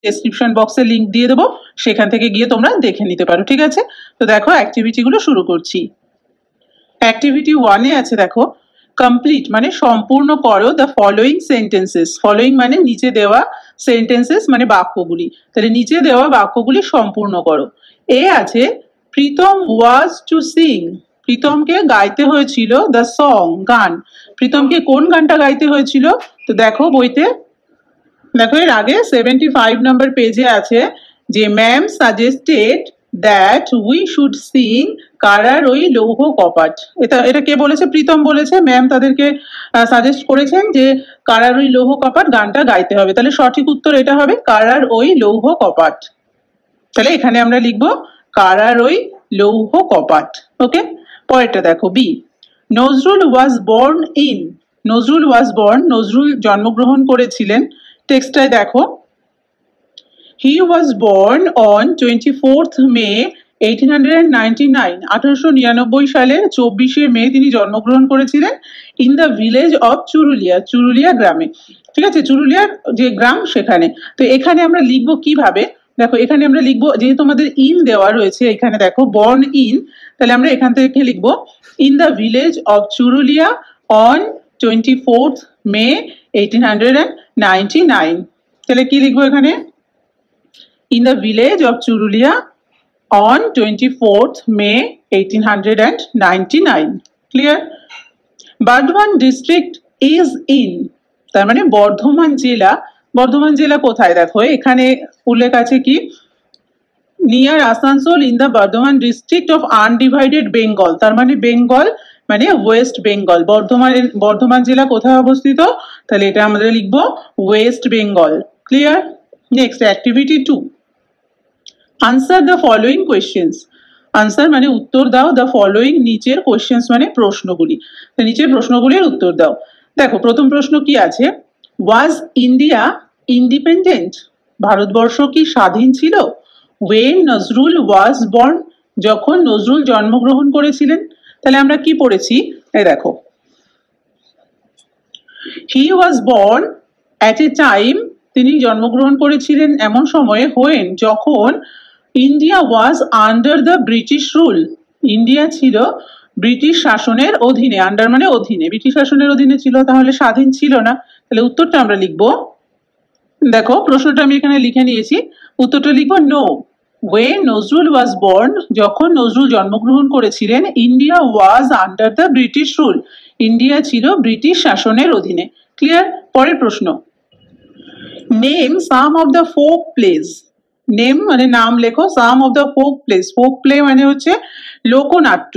Description বক্সে link দিয়ে দেবো, সেখান থেকে গিয়ে তোমরা দেখে নিতে পারো। ঠিক আছে, তো দেখো অ্যাক্টিভিটিগুলো শুরু করছি। অ্যাক্টিভিটি 1-এ আছে দেখো, কমপ্লিট মানে সম্পূর্ণ করো দ্য ফলোয়িং সেন্টেন্সেস। ফলোয়িং মানে নিচে দেওয়া, সেন্টেন্সেস মানে বাক্যগুলি। তাহলে নিচে দেওয়া বাক্যগুলি সম্পূর্ণ করো। এ আছে প্রীতম ওয়াজ টু সিং, প্রীতমকে গাইতে হয়েছিল দ্য সং, গান। প্রীতমকে কোন গানটা গাইতে হয়েছিল? তো দেখো বইতে, দেখো এর আগে 75 নম্বর পেজে আছে যে ma'am suggested that we should Singh কারার ওই লৌহ কপাট। এটা কে বলেছে? প্রীতম বলেছে। ম্যাম তাদেরকে সাজেস্ট করেছেন যে কারার ওই লৌহ কপাট গানটা গাইতে হবে। তাহলে সঠিক উত্তর এটা হবে কারার ওই লৌহ কপাট। তাহলে এখানে আমরা লিখবো কারার ওই লৌহ কপাট। ওকে, পরেরটা দেখো B, Nazrul was born in. Nazrul was born, Nazrul জন্মগ্রহণ করেছিলেন। টেক্সটটায় দেখো, he was born on 24th May 1899, 1899 সালের 24শে মে তিনি জন্মগ্রহণ করেছিলেন in the village of Churulia, Churulia গ্রামে। ঠিক আছে, চুরুলিয়ার যে গ্রাম সেখানে। তো এখানে আমরা লিখবো কিভাবে? দেখো এখানে আমরা লিখবো, যেহেতু আমাদের ইন দেওয়া রয়েছে এখানে দেখো বর্ন ইন, তাহলে আমরা এখান থেকে লিখবো in the village of Churulia on 24th May 1899। তাহলে কি লিখবো এখানে? in the village of Churulia on 24th May 1899. Clear? Bardhaman district is in, তার মানে বর্ধমান জেলা। বর্ধমান জেলা কোথায়? দেখো এখানে উল্লেখ আছে কি, near Asansol in the Bardhaman district of undivided Bengal. তার মানে বেঙ্গল মানে ওয়েস্ট বেঙ্গল। বর্ধমান জেলা কোথায় অবস্থিত? তাহলে এটা আমরা লিখবো West Bengal. Clear? Next activity 2, answer the following questions. Answer মানে উত্তর দাও, দ্য ফলোয়িং নিচের কোয়েশ্চেন্স মানে প্রশ্নগুলি। তো নিচের প্রশ্নগুলির উত্তর দাও। দেখো প্রথম প্রশ্ন কি আছে, ওয়াজ ইন্ডিয়া ইন্ডিপেন্ডেন্ট? ভারতবর্ষ কি স্বাধীন ছিল? ওয়েন নজরুল ওয়াজ বর্ন, যখন নজরুল জন্মগ্রহণ করেছিলেন। তাহলে আমরা কি পড়েছি? এই দেখো, he was born at a time, তিনি জন্মগ্রহণ করেছিলেন এমন সময়ে, হোয়েন যখন India was under the British rule, India ছিল ব্রিটিশ শাসনের অধীনে। আন্ডার মানে অধীনে, ব্রিটিশ শাসনের অধীনে ছিল, তাহলে স্বাধীন ছিল না। তাহলে উত্তরটা আমরা লিখবো, দেখো প্রশ্নটা আমি এখানে লিখে নিয়েছি, উত্তরটা লিখবো নো। ওয়েন নজরুল ওয়াজ বর্ন, যখন নজরুল জন্মগ্রহণ করেছিলেন, India was under the British rule, India ছিল ব্রিটিশ শাসনের অধীনে। ক্লিয়ার? পরের প্রশ্ন, name some of the folk plays. Name মানে নাম লেখো, some of the folk plays. Folk play মানে হচ্ছে লোকনাট্য।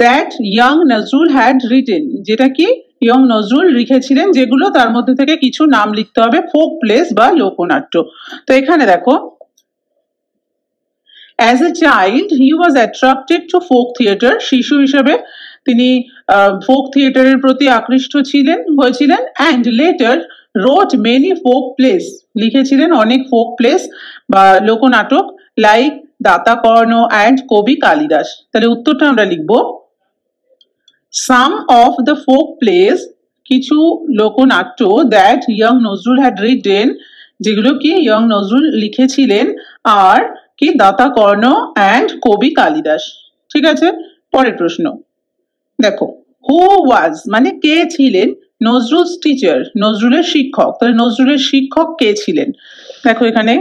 That young Nazrul had written, যেটা কি ইয়ং নজরুল লিখেছিলেন, যেগুলো তার মধ্যে থেকে কিছু নাম লিখতে হবে, ফোক প্লেস বা লোকনাট্য। তো এখানে দেখো, as a child he was attracted to folk theatre, শিশু হিসেবে তিনি ফোক থিয়েটারের প্রতি আকৃষ্ট হয়েছিলেন। And letter রোট many folk place, লিখেছিলেন অনেক ফোক প্লেস বা লোকনাটক, লাইক দাতা কর্ণ অ্যান্ড কবি কালিদাস। তাহলে উত্তরটা আমরা লিখবো, some of the folk plays, কিছু লোকনাট্য, that young Nazrul had written, যেগুলো কি ইয়ং নজরুল লিখেছিলেন, আর কি দাতা কর্ণ অ্যান্ড কবি কালিদাস। ঠিক আছে, পরের প্রশ্ন দেখো, হু ওয়াজ মানে কে ছিলেন নজরুল টিচার, নজরুলের শিক্ষক। তাহলে নজরুলের শিক্ষক কে ছিলেন? দেখো এখানে,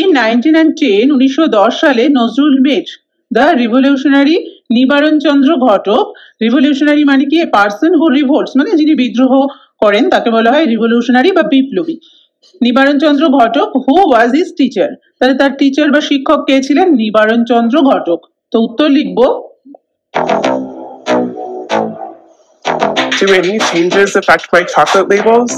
ইন 1910, 1910 সালে নজরুল মেট the revolutionary Nibaran Chandra Ghatak. Revolutionary মানে কি? পার্সন হু রিভোল্টস, মানে যিনি বিদ্রোহ করেন তাকে বলা হয় রিভলিউশনারি বা বিপ্লবী। নিবারণ Chandra Ghatak, who was his teacher. তাহলে তার টিচার বা শিক্ষক কে ছিলেন? নিবারণ চন্দ্র ঘটক। তো উত্তর লিখবো, Do any changes affect my chocolate labels?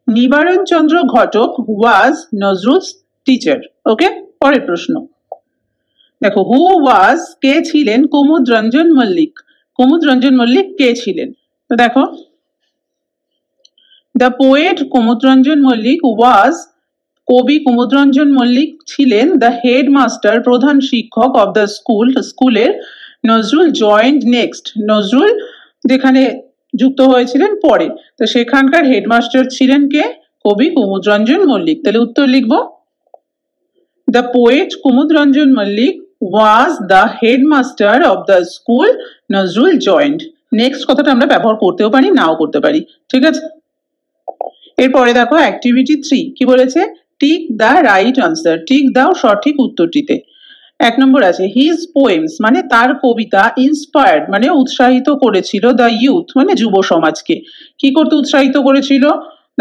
নিবারণ চন্দ্র ঘটক ওয়াজ নজরুলস টিচার। ওকে, পরের প্রশ্ন দেখো, হু ওয়াজ কে ছিলেন কুমুদ রঞ্জন মল্লিক। কুমুদ রঞ্জন মল্লিক কে ছিলেন? তো দেখো, দ্য পোয়েট কুমুদরঞ্জন মল্লিক ওয়াজ, কবি কুমুদরঞ্জন মল্লিক ছিলেন দ্য হেডমাস্টার, প্রধান শিক্ষক অব দ্য স্কুলের। নজরুল জয়েন্ট নেক্সট, নজরুল যেখানে যুক্ত হয়েছিলেন পরে, তো সেখানকার হেডমাস্টার ছিলেন কে? কবি কুমুদরঞ্জন মল্লিক। তাহলে উত্তর লিখব, the poet Kumudranjan Mallick was the headmaster of the school, Nazrul joined. Next কথাটা আমরা ব্যবহার করতেও পারি, নাও করতে পারি, ঠিক আছে। এরপরে দেখো অ্যাক্টিভিটি 3 কি বলেছে, tick the right answer, tick দাও সঠিক উত্তরটিতে। 1 নম্বর আছে হিজ পোয়েমস, মানে তার কবিতা, ইন্সপায়ার্ড মানে উৎসাহিত করেছিল, দ্য ইউথ মানে যুব সমাজকে। কি করতে উৎসাহিত করেছিল?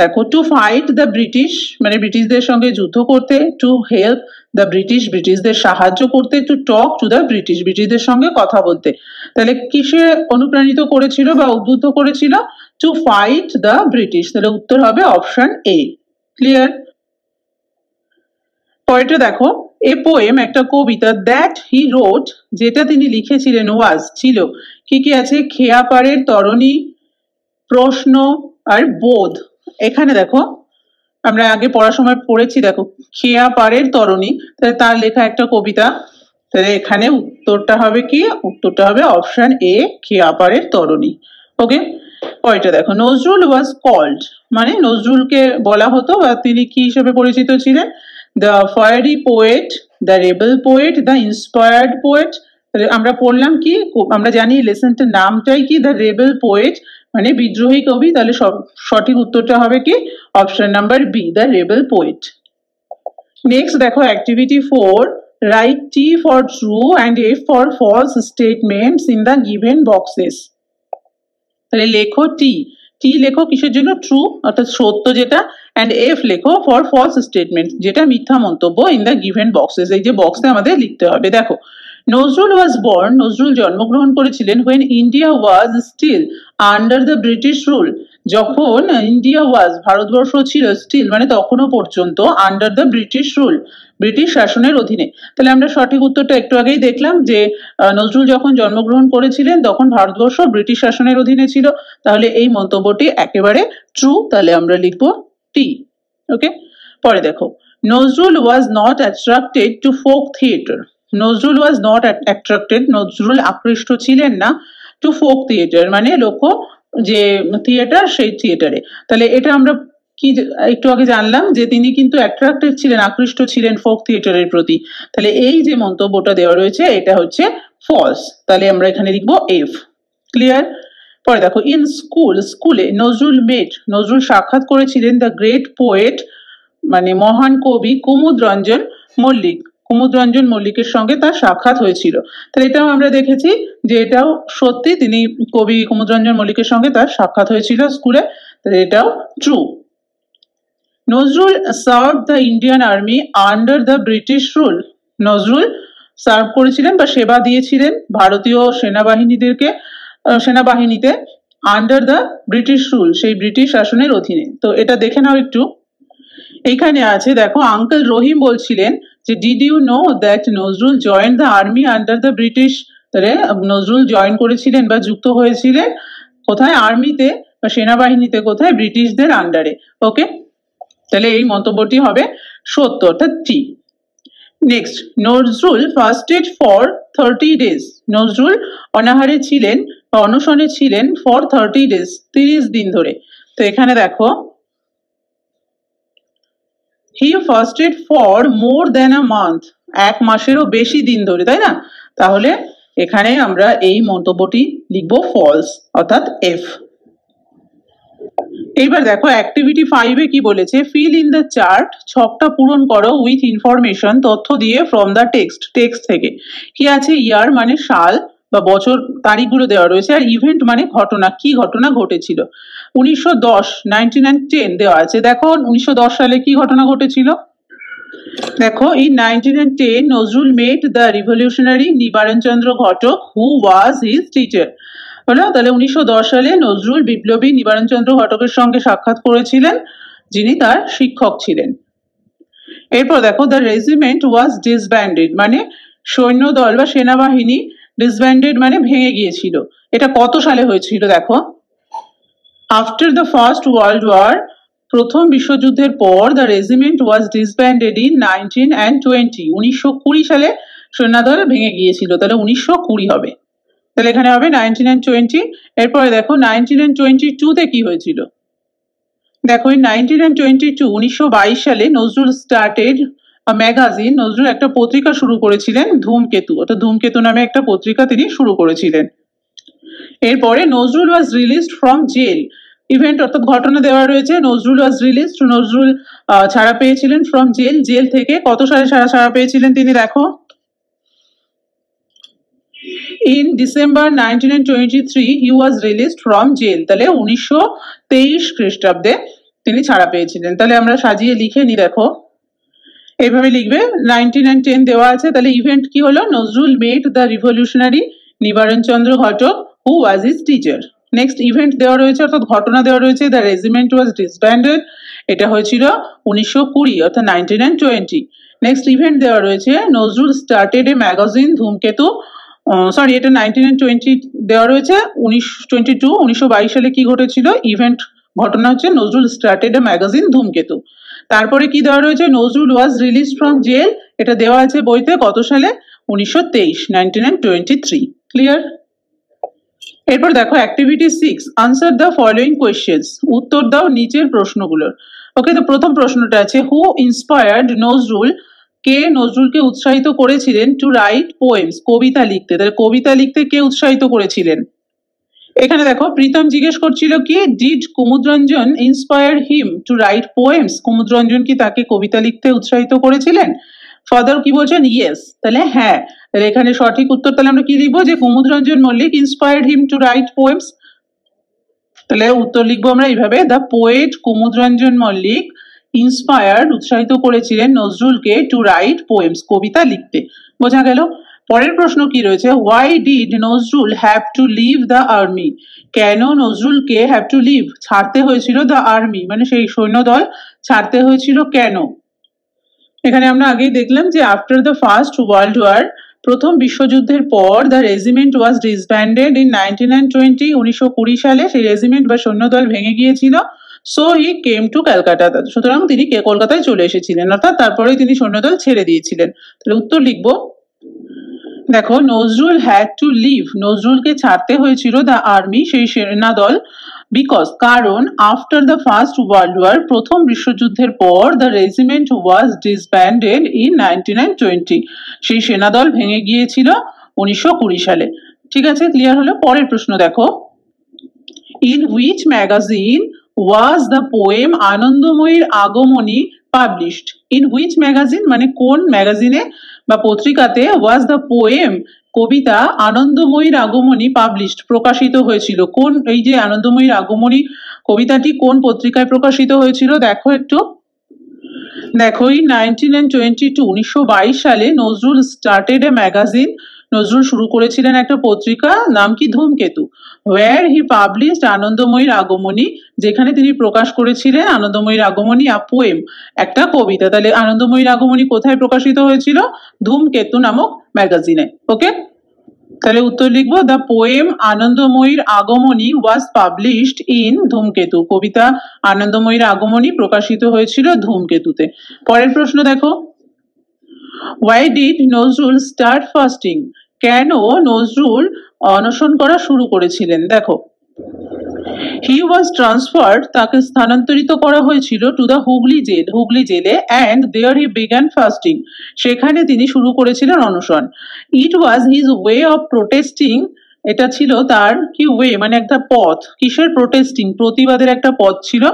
দেখো, টু ফাইট দ্য ব্রিটিশ মানে ব্রিটিশদের সঙ্গে যুদ্ধ করতে, টু হেল্প দ্য ব্রিটিশ ব্রিটিশদের সাহায্য করতে, to talk to the British ব্রিটিশদের সঙ্গে কথা বলতে। তাহলে কিসে অনুপ্রাণিত করেছিল বা উদ্বুদ্ধ করেছিল? To fight the British. তাহলে উত্তর হবে অপশন এ। ক্লিয়ার? পরেরটা দেখো, এ পোয়েম একটা কবিতা, দ্যাট হি রোট যেটা তিনি লিখেছিলেন, ওয়াজ ছিল, কি কি আছে, খেয়াপাড়ের তরণী, প্রশ্ন আর বোধ। এখানে দেখো আমরা আগে পড়ার সময় পড়েছি, দেখো খেয়াপাড়ের তরণী, তাহলে তার লেখা একটা কবিতা। তাহলে এখানে উত্তরটা হবে কি? উত্তরটা হবে অপশন এ, খেয়াপাড়ের তরণী। ওকে, পরেরটা দেখো, নজরুল ওয়াজ কল্ড মানে নজরুলকে বলা হতো বা তিনি কি হিসেবে পরিচিত ছিলেন? The fiery poet, the rebel poet, the inspired poet. আমরা পড়লাম কি, আমরা জানি লেসনটার নামটাই কি, দ্য রেবেল পোয়েট মানে বিদ্রোহী কবি। তাহলে সঠিক উত্তরটা হবে কি? Option number B, the rebel poet. Next দেখো activity 4, write T for true and F for false statements in the given boxes. তাহলে লেখো টি, টি লেখো কিসের জন্য? ট্রু অর্থাৎ সত্য যেটা, অ্যান্ড এফ লেখো ফর ফলস স্টেটমেন্ট যেটা মিথ্যা মন্তব্য, ইন দ্য গিভেন বক্সেস এই যে বক্সে আমাদের লিখতে হবে। দেখো, নজরুল ওয়াজ বর্ন, নজরুল জন্মগ্রহণ করেছিলেন, when India was still under the British rule, যখন ইন্ডিয়া ওয়াজ ভারতবর্ষ ছিল, স্টিল মানে তখনও পর্যন্ত, under the British rule British শাসনের অধীনে। তাহলে আমরা সঠিক উত্তরটা একটু আগেই দেখলাম যে নজরুল যখন জন্মগ্রহণ করেছিলেন তখন ভারতবর্ষ ব্রিটিশ শাসনের অধীনে ছিল। তাহলে এই মন্তব্যটি একেবারে ট্রু, তাহলে আমরা লিখব টি। ওকে, পরে দেখো, Nazrul was not attracted to folk theatre, Nazrul was not attracted Nazrul আকৃষ্ট ছিলেন না, টু ফোক থিয়েটার মানে লোক যে থিয়েটার সেই থিয়েটারে। তাহলে এটা আমরা কি একটু আগে জানলাম যে তিনি কিন্তু অ্যাট্রাক্টেড ছিলেন, আকৃষ্ট ছিলেন ফোক থিয়েটারের প্রতি। তাহলে এই যে মন্তব্যটা দেওয়া রয়েছে এটা হচ্ছে ফলস, তাহলে আমরা এখানে লিখবো এফ। ক্লিয়ার? পরে দেখো, ইন স্কুল, স্কুলে নজরুল মেট নজরুল সাক্ষাৎ করেছিলেন দ্য গ্রেট পোয়েট মানে মহান কবি কুমুদরঞ্জন মল্লিক, কুমুদরঞ্জন মল্লিকের সঙ্গে তার সাক্ষাৎ হয়েছিল। তাহলে এটাও আমরা দেখেছি যে এটাও সত্যি, তিনি কবি কুমুদরঞ্জন মল্লিকের সঙ্গে তার সাক্ষাৎ হয়েছিল স্কুলে, তাহলে এটাও true. Nazrul serve the Indian army under the British rule, Nazrul serve করেছিলেন বা সেবা দিয়েছিলেন ভারতীয় সেনাবাহিনীতে আন্ডার দ্য ব্রিটিশ রুল সেই ব্রিটিশ শাসনের অধীনে। তো এটা দেখে নাও একটু, এইখানে আছে দেখো, আঙ্কেল রহিম বলছিলেন যে did you know that Nazrul join the army under the British. তাহলে নজরুল জয়েন করেছিলেন বা যুক্ত হয়েছিলেন কোথায়? আর্মিতে বা সেনাবাহিনীতে, কোথায়? ব্রিটিশদের আন্ডারে। ওকে, তাহলে এই মন্তব্যটি হবে সত্য, অর্থাৎ T. Next, Nazrul fasted for 30 days, Nazrul অনাহারে ছিলেন বা অনশনে ছিলেন ফর 30 days 30 দিন ধরে। তো এখানে দেখো, he fasted for more than a month, এক মাসেরও বেশি দিন ধরে, তাই না? তাহলে এখানে আমরা এই মন্তব্যটি লিখব ফলস, অর্থাৎ এফ। এইবার দেখো অ্যাক্টিভিটি 5 এ কি বলেছে, ফিল ইন দ্য চার্ট, ছকটা পূরণ করো উইথ ইনফরমেশন, তথ্য দিয়ে, ফ্রম দ্য টেক্সট থেকে। কি আছে? ইয়ার মানে সাল বা বছর, তারিখগুলো দেওয়া রয়েছে, আর ইভেন্ট মানে ঘটনা, কি ঘটনা ঘটেছিল। 1910, 1910 দেওয়া আছে। দেখো 1910 সালে কি ঘটনা ঘটেছিল। দেখো, in 1910 Nazrul mate the revolutionary Nibaran Chandra Ghatak who was his teacher. হলো, তাহলে 1910 সালে নজরুল বিপ্লবী নিবারণ চন্দ্র ঘটকের সঙ্গে সাক্ষাৎ করেছিলেন, যিনি তার শিক্ষক ছিলেন। এরপর দেখো, দ্য রেজিমেন্ট ওয়াজ ডিসব্যান্ডেড মানে সৈন্যদল বা সেনাবাহিনী, ডিসব্যান্ডেড মানে ভেঙে গিয়েছিল। এটা কত সালে হয়েছিল? দেখো, after the first world war প্রথম বিশ্বযুদ্ধের পর the regiment was disbanded in 19 and 20। 1920 সালে সৈন্যদল ভেঙে গিয়েছিল, তাহলে 1920 হবে, তাহলে এখানে হবে 19 and 20। এরপরে দেখো 19 and 22-তে কি হয়েছিল, দেখো 19 and 22 1922 সালে নজরুল স্টার্টেড ম্যাগাজিন, নজরুল একটা পত্রিকা শুরু করেছিলেন ধূমকেতু, অর্থাৎ ধূমকেতু নামে একটা পত্রিকা তিনি শুরু করেছিলেন। এরপরে Nazrul was released from jail, event অর্থাৎ ঘটনা দেওয়া রয়েছে, নজরুল ওয়াজ রিলিজড, নজরুল ছাড়া পেয়েছিলেন ফ্রম জেল, জেল থেকে কত সালে ছাড়া পেয়েছিলেন তিনি, দেখো in December 1923 he was released from jail, তাহলে 1923 খ্রিস্টাব্দে তিনি ছাড়া পেয়েছিলেন। তাহলে আমরা সাজিয়ে লিখে নি, দেখো এইভাবে লিখবে, 19 and 10 দেওয়া আছে, তাহলে ইভেন্ট কি হলো, নজরুল মেট the revolutionary Nibaran Chandra Ghatak who was his teacher. Next event দেওয়া রয়েছে অর্থাৎ ঘটনা দেওয়া রয়েছে, দ্য রেজিমেন্ট ওয়াজ ডিসব্যান্ডেড, এটা হয়েছিল 1920 অর্থাৎ 19 and 20। নেক্সট ইভেন্ট দেওয়া রয়েছে নজরুল স্টার্টেড এ ম্যাগাজিন ধূমকেতু, সরি এটা 19 and 20 দেওয়া রয়েছে। 1922 সালে কি ঘটেছিল, ইভেন্ট ঘটনা হচ্ছে নজরুল স্টার্টেড এ ম্যাগাজিন ধূমকেতু। তারপরে কি দেওয়া রয়েছে, নজরুল ওয়াজ রিলিজ ফ্রম জেল, এটা দেওয়া আছে বইতে কত সালে, 1923, 19 and 23। ক্লিয়ার? এরপর দেখো activity 6, answer the following questions, উত্তর দাও নিচের প্রশ্নগুলোর। ওকে, তো প্রথম প্রশ্নটা আছে হু ইন্সপায়ার্ড নজরুল, কে নজরুলকে উৎসাহিত করেছিলেন টু রাইট পোয়েমস, কবিতা লিখতে, তাহলে কবিতা লিখতে কে উৎসাহিত করেছিলেন। এখানে দেখো প্রীতম জিজ্ঞেস করছিল কি, did Kumudranjan inspire him to write poems, Kumudranjan কি তাকে কবিতা লিখতে উৎসাহিত করেছিলেন। ফাদার কি বলছেন, ইয়েস, তাহলে হ্যাঁ, তাহলে এখানে সঠিক উত্তর তাহলে আমরা কি লিখবো, যে Kumudranjan Mallick inspired him to write poems. তাহলে উত্তর লিখবো আমরা এইভাবে, the poet Kumudranjan Mallick inspired উৎসাহিত করেছিলেন নজরুলকে টু রাইট পোয়েমস, কবিতা লিখতে। বোঝা গেল? পরের প্রশ্ন কি রয়েছে, why did Nazrul have to leave the army, কেন নজরুলকে হ্যাভ টু লিভ ছাড়তে হয়েছিল দ্য আর্মি, মানে সেই সৈন্যদল ছাড়তে হয়েছিল কেন। এখানে আমরা আগেই দেখলাম যে after the first world war, প্রথম বিশ্বযুদ্ধের পর the regiment was disbanded in 19 and 20, 1920 সালে সেই রেজিমেন্ট বা সৈন্যদল ভেঙে গিয়েছিল। So he came to Calcutta, সুতরাং তিনি কলকাতায় চলে এসেছিলেন, অর্থাৎ তারপরে তিনি সৈন্যদল ছেড়ে দিয়েছিলেন। তাহলে উত্তর লিখবো, দেখো নজরুল হ্যাড টু লিভ, নজরুলকে ছাড়তে হয়েছিল দ্য আর্মি, সেই সেনাদল, বিকজ কারণ after the first world war, প্রথম বিশ্বযুদ্ধের পর the regiment was disbanded in 19 and 20, সেই সেনাদল ভেঙে গিয়েছিল 1920 সালে। ঠিক আছে, ক্লিয়ার হলো? পরের প্রশ্ন দেখো, in which magazine was the poem আনন্দময়ীর Agamani published, in which magazine মানে কোন ম্যাগাজিনে বা পত্রিকাতে ওয়াজ the poem Kabita আনন্দময়ীর Agamani published প্রকাশিত হয়েছিল, কোন এই যে আনন্দময়ীর আগমনী কবিতাটি কোন পত্রিকায় প্রকাশিত হয়েছিল, দেখো একটু, দেখো এই 19 and 22 1922 সালে Nazrul started a magazine, Nazrul শুরু করেছিলেন একটা পত্রিকা, নাম কি ধূমকেতু, ওয়্যার হি পাবলিশড আনন্দময়ীর আগমনী, যেখানে তিনি প্রকাশ করেছিলেন আনন্দময়ীর আগমনী আ পোয়েম, একটা কবিতা। তাহলে আনন্দময়ীর আগমনী কোথায় প্রকাশিত হয়েছিল, ধূমকেতু নামক ম্যাগাজিনে। ওকে, তাহলে উত্তর লিখবো, দ্য পোয়েম আনন্দময়ীর আগমনী ওয়াজ পাবলিশড ইন ধূমকেতু, কবিতা আনন্দময়ীর আগমনী প্রকাশিত হয়েছিল ধূমকেতুতে। পরের প্রশ্ন দেখো, why did Nazrul start fasting, কেন নজরুল অনশন করা শুরু করেছিলেন। দেখো, হি ওয়াজ ট্রান্সফার্ড, তাকে স্থানান্তরিত করা হয়েছিল to the Hooghly jail, Hooghly জেলে, and there he began fasting, সেখানে তিনি শুরু করেছিলেন অনশন। It was his way of protesting, এটা ছিল তার কি ওয়ে মানে একটা পথ, কিসের প্রোটেস্টিং, প্রতিবাদের একটা পথ ছিল,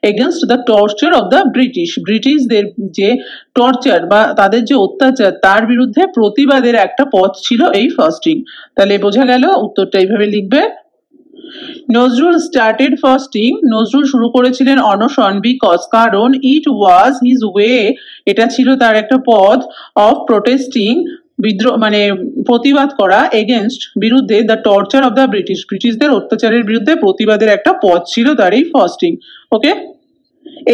against the torture of the British, ব্রিটিশদের যে টর্চার বা তাদের যে অত্যাচার তার বিরুদ্ধে প্রতিবাদের একটা পথ ছিল এই ফাস্টিং। তাহলে বোঝা গেল, উত্তরটা এইভাবে লিখবে, নজরুল স্টার্টেড ফাস্টিং, নজরুল শুরু করেছিলেন অনশন, বিকজ কারণ ইট ওয়াজ হিজ ওয়ে, এটা ছিল তার একটা পথ, অফ প্রোটেস্টিং বিদ্রোহ মানে প্রতিবাদ করা, এগেনস্ট বিরুদ্ধে, the torture of the British, ব্রিটিশদের অত্যাচারের বিরুদ্ধে প্রতিবাদের একটা পথ ছিল তার এই ফাস্টিং। ওকে,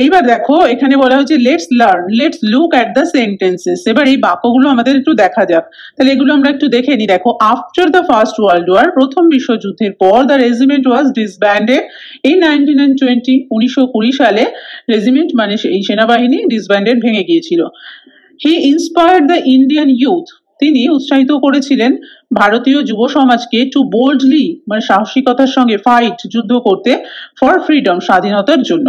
এইবার দেখো এখানে বলা হচ্ছে let's learn, let's look at the sentences. এবার এই বাক্যগুলো আমাদের একটু দেখা যাক, তাহলে এগুলো আমরা একটু দেখে নিই। দেখো, after the first world war, প্রথম বিশ্বযুদ্ধের পর, the regiment was disbanded in 1920, 1920 সালে রেজিমেন্ট মানে এই সেনাবাহিনী ডিসব্যান্ডেড, ভেঙে গিয়েছিল। হি ইন্সপায়ার্ড দ্য ইন্ডিয়ান ইউথ, তিনি উৎসাহিত করেছিলেন ভারতীয় যুব সমাজকে টু বোল্ডলি মানে সাহসিকতার সঙ্গে ফাইট, যুদ্ধ করতে, ফর ফ্রিডম স্বাধীনতার জন্য।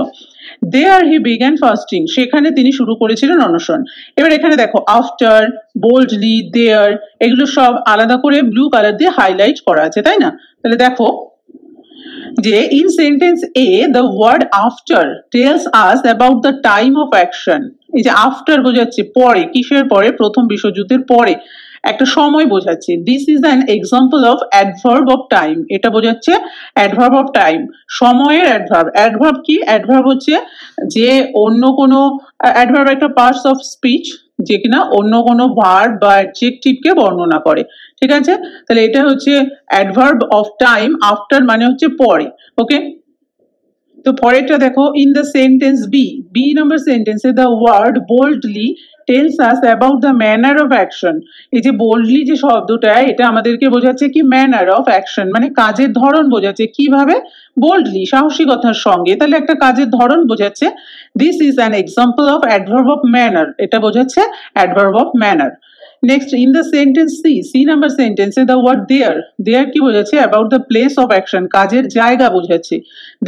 দেয়ার হি বিগ্যান ফাস্টিং, সেখানে তিনি শুরু করেছিলেন অনশন। এবার এখানে দেখো আফটার, বোল্ডলি, দেয়ার, এগুলো সব আলাদা করে ব্লু কালার দিয়ে হাইলাইট করা আছে, তাই না? তাহলে দেখো যে in sentence A the word after tells us about the time of action. এই যে আফটার বোঝাচ্ছে পরে, কিসের পরে? প্রথম বিশ্বযুদ্ধের পরে, একটা সময় বোঝাচ্ছে। This is an example of adverb of time, এটা বোঝাচ্ছে অ্যাডভার্ব অফ টাইম, সময়ের অ্যাডভার্ব। অ্যাডভার্ব কি? অ্যাডভার্ব হচ্ছে যে অন্য কোনো, অ্যাডভার্ব একটা পার্টস অফ স্পিচ যে কিনা অন্য কোনো ভার্ব বা অ্যাডজেক্টিভকে বর্ণনা করে, ঠিক আছে? তাহলে এটা হচ্ছে অ্যাডভার্ব অফ টাইম। আফটার মানে হচ্ছে পরে, ওকে? তো পরেরটা দেখো, in the sentence B, B number সেন্টেন্সে the word boldly tells us about the manner of action. এই যে বোল্ডলি যে শব্দটা, এটা আমাদেরকে বোঝাচ্ছে কি? ম্যানার অফ অ্যাকশন, মানে কাজের ধরন বোঝাচ্ছে। কিভাবে? বোল্ডলি, সাহসিকতার সঙ্গে, তাহলে একটা কাজের ধরন বোঝাচ্ছে। This is an example of adverb of manner, এটা বোঝাচ্ছে adverb of manner. Next, in the sentence C, C number সেন্টেন্সে দ্য ওয়ার্ড দেয়ার, দেয়ার কি বোঝাচ্ছে? About the place of action, কাজের জায়গা বোঝাচ্ছে।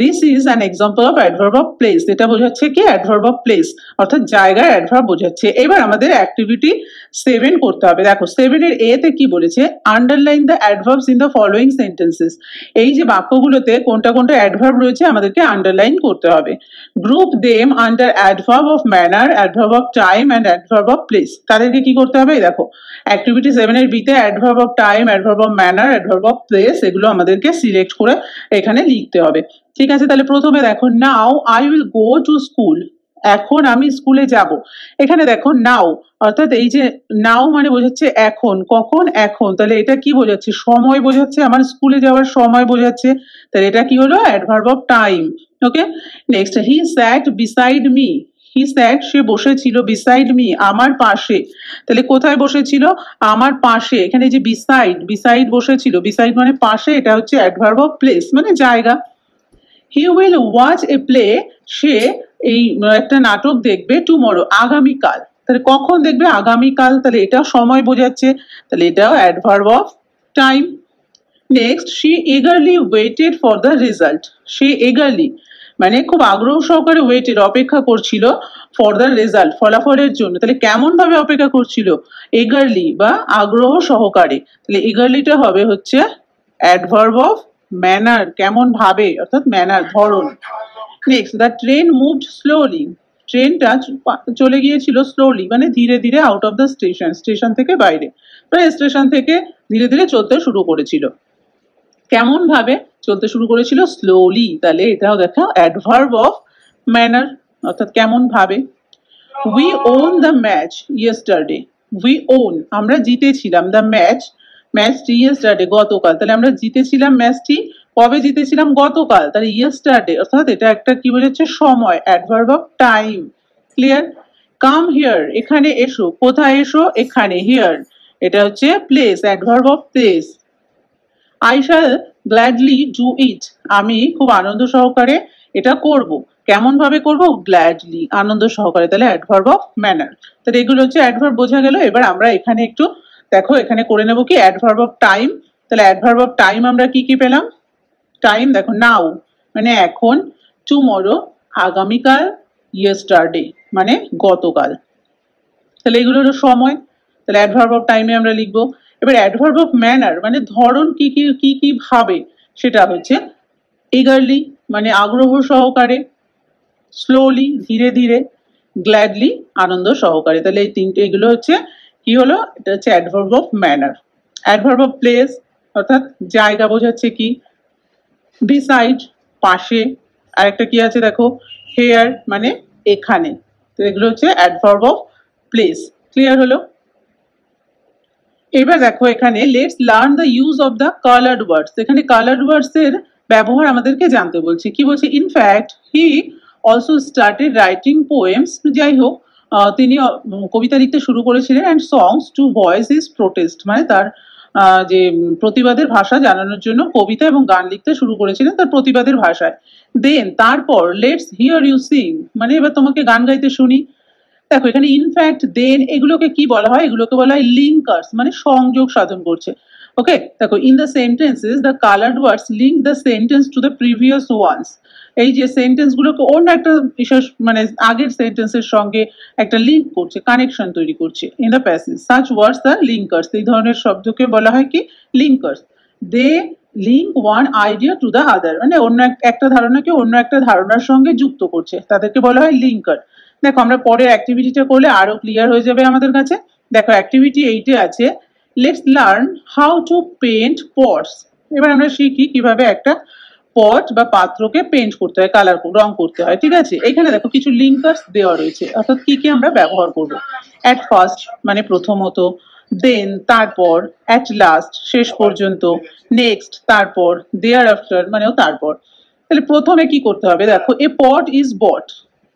This is an example of adverb of place, এটা বোঝাচ্ছে কি? অ্যাডভার্ব অফ প্লেস, অর্থাৎ জায়গার অ্যাডভার্ব বোঝাচ্ছে। এবার আমাদের অ্যাক্টিভিটি 7 করতে হবে। দেখো 7 এর এ তে কি বলেছে? Underline the adverbs in the following sentences. এই যে বাক্যগুলোতে কোনটা কোনটা অ্যাডভার্ব রয়েছে আমাদেরকে আন্ডারলাইন করতে হবে। Group them under adverb of manner, adverb of time and adverb of place. তাদেরকে কি করতে হবে? দেখো অ্যাক্টিভিটি 7 এর বিতে adverb of time, adverb of manner, adverb of place, এগুলো আমাদেরকে সিলেক্ট করে এখানে লিখতে হবে, ঠিক আছে? তাহলে প্রথমে দেখো, now I will go to school, এখন আমি স্কুলে যাব। এখানে দেখো নাও, অর্থাৎ এই যে নাও মানে বোঝাচ্ছে এখন, কখন? এখন। তাহলে এটা কি বোঝাচ্ছে? সময় বোঝাচ্ছে, আমার স্কুলে যাওয়ার সময় বোঝাচ্ছে। তাহলে এটা কি হলো? Adverb of time, okay? Next, he sat beside me, he sat সে বসেছিল, বিসাইড মি আমার পাশে। তাহলে কোথায় বসেছিল? আমার পাশে। এখানে যে বিসাইড, বিসাইড বসেছিল, বিসাইড মানে পাশে, এটা হচ্ছে অ্যাডভার্ব অফ প্লেস মানে জায়গা। He will watch a play, সে এই একটা নাটক দেখবে, টুমরো আগামীকাল। তাহলে কখন দেখবে? আগামীকাল। তাহলে এটা সময় বোঝাচ্ছে, তাহলে এটাও adverb of time. Next, she eagerly waited for the result, say eagerly মানে খুব আগ্রহ সহকারে ওয়েটেড অপেক্ষা করছিল, ফর দ্য রেজাল্ট ফলাফলের জন্য। তাহলে কেমন ভাবে অপেক্ষা করছিল? eagerly বা আগ্রহ সহকারে। তাহলে eagerlyটা হবে হচ্ছে অ্যাডভার্ব অফ ম্যানার, কেমন ভাবে, অর্থাৎ ম্যানার, ধরন। Next, the train moved slowly, ট্রেনটা চলে গিয়েছিল স্লোলি মানে ধীরে ধীরে, out of the station, station থেকে বাইরে, মানে স্টেশন থেকে ধীরে ধীরে চলতে শুরু করেছিল। কেমন ভাবে চলতে শুরু করেছিল? স্লোলি। তাহলে এটাও দেখো অ্যাডভার্ব অফ ম্যানার, অর্থাৎ কেমন ভাবে। We won the match yesterday, we won আমরা জিতেছিলাম, দ্য ম্যাচ, ম্যাচটি ইয়েস্টারডে গতকাল। তাহলে আমরা জিতেছিলাম ম্যাচটি কবে? জিতেছিলাম গতকাল। তাহলে ইয়েস্টারডে অর্থাৎ এটা একটা কি বোঝাচ্ছে? সময়, adverb of time, clear? Come here এখানে এসো, কোথায় এসো? এখানে। হিয়ার এটা হচ্ছে place, adverb of place. I shall gladly do it, আমি খুব আনন্দ সহকারে এটা করব। কেমন ভাবে করব? গ্ল্যাডলি, আনন্দ সহকারে। তাহলে অ্যাডভার্ব অফ ম্যানার। তাহলে এগুলো হচ্ছে অ্যাডভার্ব, বোঝা গেল। এবার আমরা এখানে একটু দেখো, এখানে করে নেব কি? Adverb of time. তাহলে অ্যাডভার্ব অফ টাইম আমরা কি কি পেলাম? টাইম দেখো, নাও মানে এখন, টুমরো আগামীকাল, ইয়েস্টারডে মানে গতকাল। তাহলে এগুলো হলো সময়। তাহলে অ্যাডভার্ব অফ টাইমে আমরা লিখবো। এবার অ্যাডভার্ব অফ ম্যানার মানে ধরন, কি কি কি কি ভাবে, সেটা হচ্ছে eagerly মানে আগ্রহ সহকারে, স্লোলি ধীরে ধীরে, গ্ল্যাডলি আনন্দ সহকারে। তাহলে এই তিনটে, এগুলো হচ্ছে কি হলো? এটা হচ্ছে adverb of manner. Adverb of place অর্থাৎ জায়গা বোঝাচ্ছে কি? বিসাইড পাশে, আর একটা কি আছে দেখো, হেয়ার মানে এখানে। তো এগুলো হচ্ছে অ্যাডভার্ব অফ প্লেস। ক্লিয়ার হলো? এবার দেখো এখানে let's learn the use of the coloured words. এখানে কালার্ড ওয়ার্ডস এর ব্যবহার আমাদেরকে জানতে বলছে। কি বলছে? In fact he also started writing poems, যাই হোক তিনি কবিতা লিখতে শুরু করেছিলেন, and songs to voice his protest, মানে তার যে প্রতিবাদের ভাষা জানানোর জন্য কবিতা এবং গান লিখতে শুরু করেছিলেন তার প্রতিবাদের ভাষায়। দেন তারপর লেটস হিয়ার ইউ সিং, মানে এবার তোমাকে গান গাইতে শুনি। দেখো এখানে ইনফ্যাক্ট, দেন এগুলোকে কি বলা হয়, এগুলোকে বলা হয় লিঙ্কার্স, মানে সংযোগ সাধন করছে। ওকে, দেখো in the sentences the coloured words link the sentence to the previous ones, এই যে সেন্টেন্স গুলোকে অন্য একটা বিশেষ মানে আগের সেন্টেন্সের সঙ্গে একটা লিঙ্ক করছে, কানেকশন তৈরি করছে। In the passage such words the linkers, এই ধরনের শব্দকে বলা হয় কি linkers. They link one idea to the other, মানে অন্য একটা ধারণাকে অন্য একটা ধারণার সঙ্গে যুক্ত করছে, তাদেরকে বলা হয় লিঙ্কার। দেখো আমরা পরের অ্যাক্টিভিটিটা করলে আরো ক্লিয়ার হয়ে যাবে আমাদের কাছে। দেখো অ্যাক্টিভিটি 8-এ আছে let's learn how to paint pots. এবার আমরা শিখি কিভাবে একটা পট বা পাত্রকে পেন্ট করতে হয়, কালার রং করতে হয়। ঠিক আছে, এখানে দেখো কিছু লিঙ্কার্স দেওয়া রয়েছে, অর্থাৎ কি কি আমরা ব্যবহার করব। অ্যাট ফার্স্ট মানে প্রথমত, দেন তারপর, অ্যাট লাস্ট শেষ পর্যন্ত, নেক্সট তারপর, দেয়ার আফটার মানেও তারপর। তাহলে প্রথমে কি করতে হবে, দেখো এ পট ইজ বট,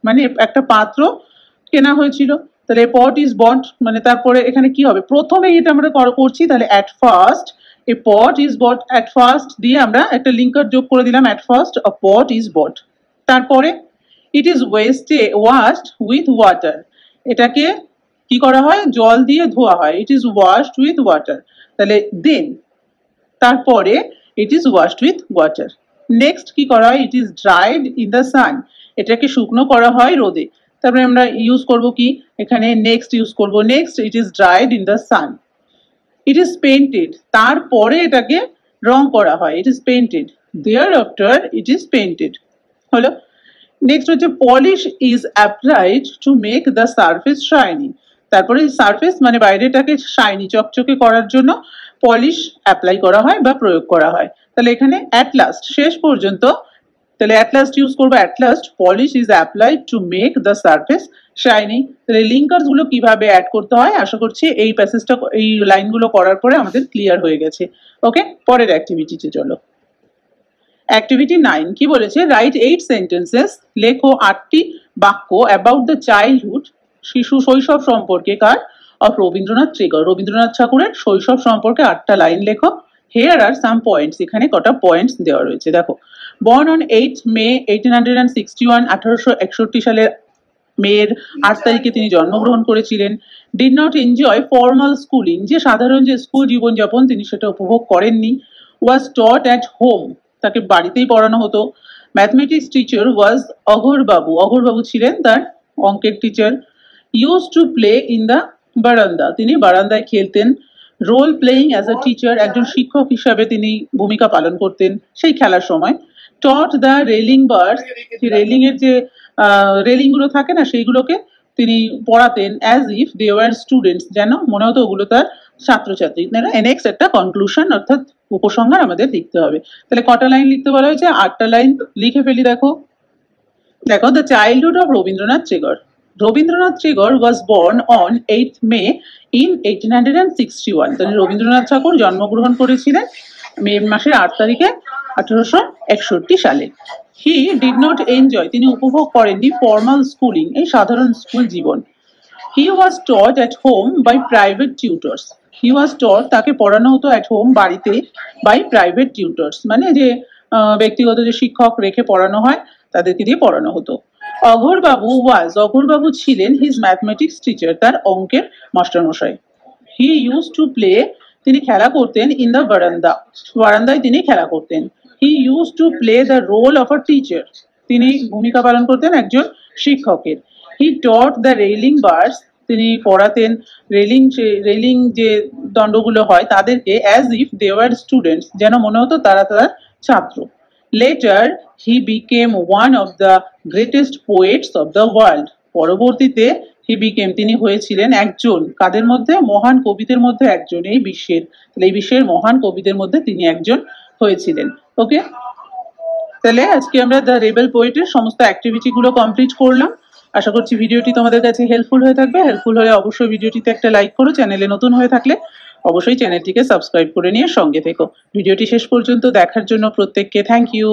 মানে একটা পাত্র কেনা হয়েছিল, তাহলে এ পট ইজ বট মানে তারপরে এখানে কি হবে, প্রথমে এটা আমরা করছি, তাহলে at first a pot is bought, at first দিয়ে আমরা একটা লিঙ্কার যোগ করে দিলাম, at first a pot is bought. তারপরে it is washed with water, এটাকে কি করা হয়, জল দিয়ে ধোয়া হয়, it is washed with water. তাহলে দেন তারপরে it is washed with water. Next কি করা হয়, it is dried in the sun, এটাকে শুকনো করা হয় রোদে। তারপরে আমরা ইউজ করব কি, এখানে নেক্সট ইউজ করব, next it is dried in the sun. It is painted, তারপরে এটাকে রং করা হয়, it is painted. Thereafter it is painted হলো। নেক্সট হচ্ছে polish is applied to make the surface shiny, তারপরে সারফেস মানে বাইরেটাকে শাইনি চকচকে করার জন্য পলিশ অ্যাপ্লাই করা হয় বা প্রয়োগ করা হয়। তাহলে এখানে অ্যাট লাস্ট শেষ পর্যন্ত, তাহলে অ্যাট লাস্ট ইউজ করবো, at last polish is applied to make the surface shiny. তাহলে লিঙ্কার্স গুলো কিভাবে অ্যাড করতে হয়, আশা করছি এই প্যাসেজটা এই লাইনগুলো করার পরে আমাদের ক্লিয়ার হয়ে গেছে। ওকে, পরের অ্যাক্টিভিটিতে চলো। অ্যাক্টিভিটি 9 কি বলেছে, রাইট 8 সেন্টেন্সেস, লেখো 8টি বাক্য অ্যাবাউট দ্য চাইল্ডহুড, শিশু শৈশব সম্পর্কে কার, অফ রবীন্দ্রনাথ টেগর, রবীন্দ্রনাথ ঠাকুরের শৈশব সম্পর্কে 8টা লাইন লেখো। হেয়ার আর সাম পয়েন্টস, এখানে কটা পয়েন্টস দেওয়া রয়েছে দেখো। বর্ন অন 8 মে 1861, 1861 সালের মেয়ের 8 তারিখে তিনি জন্মগ্রহণ করেছিলেন। Did not enjoy formal schooling, যে সাধারণ যে স্কুল জীবনযাপন তিনি সেটা উপভোগ করেননি। ওয়াজ টট অ্যাট হোম, তাকে বাড়িতেই পড়ানো হতো। ম্যাথমেটিক্স টিচার ওয়াজ অঘোরবাবু, অঘোরবাবু ছিলেন তার অঙ্কের teacher. Use to play in the verandah, তিনি বারান্দায় খেলতেন। Role playing as a teacher, একজন শিক্ষক হিসাবে তিনি ভূমিকা পালন করতেন সেই খেলার সময়। Taught the railing birds, railing এর যে রেলিং গুলো থাকে না সেইগুলোকে তিনি পড়াতেন, as if they were students, যেন মনে হতো ওগুলো তার ছাত্রছাত্রী। নেক্সট একটা কনক্লুশন অর্থাৎ উপসংহার আমাদের লিখতে হবে। তাহলে কটা লাইন লিখতে বলা হয়েছে, 8টা লাইন লিখে ফেলি। দেখো দেখো the childhood of Rabindranath Tagore, Rabindranath Tagore was born on 8th May in 1861, তাহলে রবীন্দ্রনাথ ঠাকুর জন্মগ্রহণ করেছিলেন মে মাসের 8 তারিখে 1861 সালে। হি ডিড নট এনজয়, তিনি উপভোগ করেননি ফর্মাল স্কুলিং, এই সাধারণ স্কুল জীবন। He was taught at home by private tutors, he was taught তাকে পড়ানো হতো অ্যাট হোম বাড়িতে, বাই প্রাইভেট টিউটর্স মানে যে ব্যক্তিগত যে শিক্ষক রেখে পড়ানো হয় তাদেরকে দিয়ে পড়ানো হতো। অঘোরবাবু ওয়াজ, অঘোরবাবু ছিলেন হিজ ম্যাথমেটিক্স টিচার, তার অঙ্কের মাস্টারমশাই। হি ইউজ টু প্লে, তিনি খেলা করতেন। ইন দ্য বারান্দা, বারান্দায় তিনি খেলা করতেন। He use to play the role of a teacher, তিনি ভূমিকা পালন করতেন একজন শিক্ষকের। He taught the railing birds, তিনি পড়াতেন রেলিং যে দণ্ডগুলো হয় তাদেরকে, as if they were students, যেন মনে হতো তারা তার ছাত্র। Later he became one of the greatest poets of the world, পরবর্তীতে হি বিকেম তিনি হয়েছিলেন একজন, কাদের মধ্যে, মহান কবিদের মধ্যে একজন, এই বিশ্বের, এই বিশ্বের মহান কবিদের মধ্যে তিনি একজন হয়েছিলেন। ওকে, তাহলে আজকে আমরা দ্য রেবেল পোয়েটের সমস্ত অ্যাক্টিভিটি গুলো কমপ্লিট করলাম। আশা করছি ভিডিওটি তোমাদের কাছে হেল্পফুল হয়ে থাকবে। হেল্পফুল হলে অবশ্যই ভিডিওটিতে একটা লাইক করো, চ্যানেলে নতুন হয়ে থাকলে অবশ্যই চ্যানেলটিকে সাবস্ক্রাইব করে নিয়ে সঙ্গে থেকো। ভিডিওটি শেষ পর্যন্ত দেখার জন্য প্রত্যেককে থ্যাংক ইউ।